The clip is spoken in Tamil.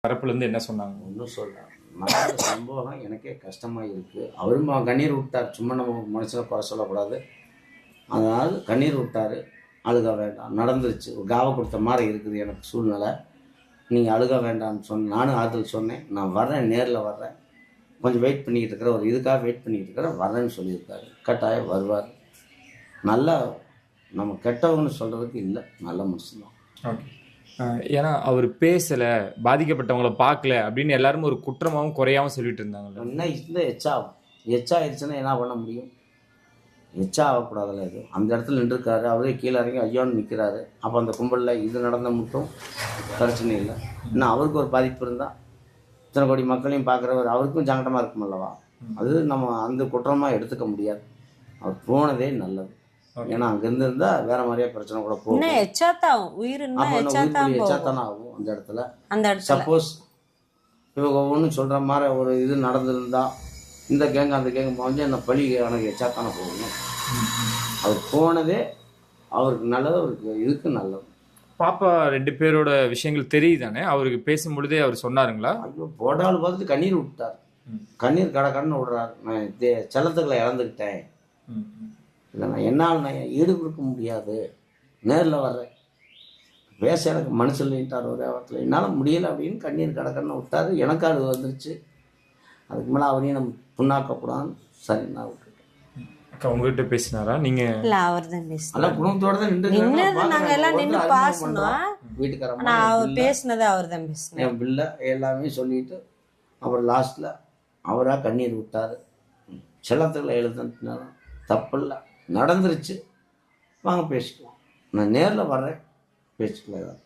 தரப்புல இருந்து என்ன சொன்னாங்க? ஒன்றும் சொல்ல நடந்த சம்பவம் எனக்கே கஷ்டமாக இருக்குது. அவரும் கண்ணீர் விட்டார். சும்மா நம்ம மனுஷனை குறை சொல்லக்கூடாது. அதனால் கண்ணீர் விட்டார். அழுக வேண்டாம், நடந்துருச்சு, ஒரு காவை கொடுத்த மாதிரி இருக்குது எனக்கு சூழ்நிலை, நீங்கள் அழுக வேண்டாம்னு சொன்ன. நானும் ஆறுதல் சொன்னேன். நான் வர்றேன், நேரில் வர்றேன், கொஞ்சம் வெயிட் பண்ணிக்கிட்டு இருக்கிறேன், ஒரு இதுக்காக வெயிட் பண்ணிக்கிட்டு இருக்கிறேன், வரேன்னு சொல்லியிருக்காரு. கட்டாயம் வருவார். நல்லா நம்ம கெட்டவங்கன்னு சொல்கிறதுக்கு இல்லை, நல்ல மனுஷன்தான். ஓகே. ஏன்னா அவர் பேசலை, பாதிக்கப்பட்டவங்கள பார்க்கல அப்படின்னு எல்லாரும் ஒரு குற்றமாகவும் குறையாகவும் சொல்லிட்டு இருந்தாங்கல்ல. என்ன இந்த எச்சாகும், எச்சாயிருச்சுன்னா என்ன பண்ண முடியும்? எச்சா ஆகக்கூடாதுல்ல. இது அந்த இடத்துல நின்றுருக்காரு, அவரே கீழே இறங்கி ஐயோன்னு நிற்கிறாரு. அப்போ அந்த கும்பலில் இது நடந்த மட்டும் பிரச்சனை இல்லை. இன்னும் அவருக்கு ஒரு பாதிப்பு இருந்தால் இத்தனை கோடி மக்களையும் பார்க்குறவர் அவருக்கும் சங்கடமாக இருக்கும் அல்லவா? அது நம்ம அந்த குற்றமாக எடுத்துக்க முடியாது. அவர் போனதே நல்லது. ஏன்னா அங்கேருந்து இருந்தால் வேற மாதிரியே பிரச்சனை கூட போகும். எச்சாத்தானே ஆகும் அந்த இடத்துல. சப்போஸ் இவங்க ஒவ்வொன்றும் சொல்கிற மாதிரி ஒரு இது நடந்திருந்தா இந்த கேங்க அந்த கேங்க வந்து என்ன பழி எனக்கு எச்சாத்தானே போகணும். அவர் போனதே அவருக்கு நல்லது, அவருக்கு இதுக்கு நல்லது. பாப்பா 2 பேரோட விஷயங்கள் தெரியுதானே? அவருக்கு பேசும்பொழுதே அவர் சொன்னாருங்களா? ஐயோ, போடாலும் பார்த்துட்டு கண்ணீர் விட்டார். கண்ணீர் கடன்னு விடுறாரு. நான் செல்லத்துக்களை இழந்துக்கிட்டேன், இல்லை நான் என்னால் நான் ஈடு கொடுக்க முடியாது, நேரில் வர்றேன், பேச எனக்கு மனசு இல்லைன்ட்டார் ஒரே வாரத்தில். என்னால் முடியலை அப்படின்னு கண்ணீர் கடக்கன்னு விட்டார். எனக்கு அது வந்துருச்சு. அதுக்கு மேலே அவரையும் நம்ம புண்ணாக்கக்கூடாதுன்னு சரி நான் விட்டுட்டேன். அக்கா உங்ககிட்ட பேசினாரா? நீங்க அவர் தான் பேசினார். குடும்பத்தோட தான் பேசினது அவர் தான் பேசினார். என் பிள்ளை எல்லாமே சொல்லிட்டு அப்புறம் லாஸ்ட்ல அவராக கண்ணீர் விட்டார். செல்லத்துக்களை எழுதுனாலும் தப்பில்லை, நடந்துருச்சு, வாங்க பேசிக்கலாம், நான் நேரில் வர்றேன், பேசிக்கலாம்.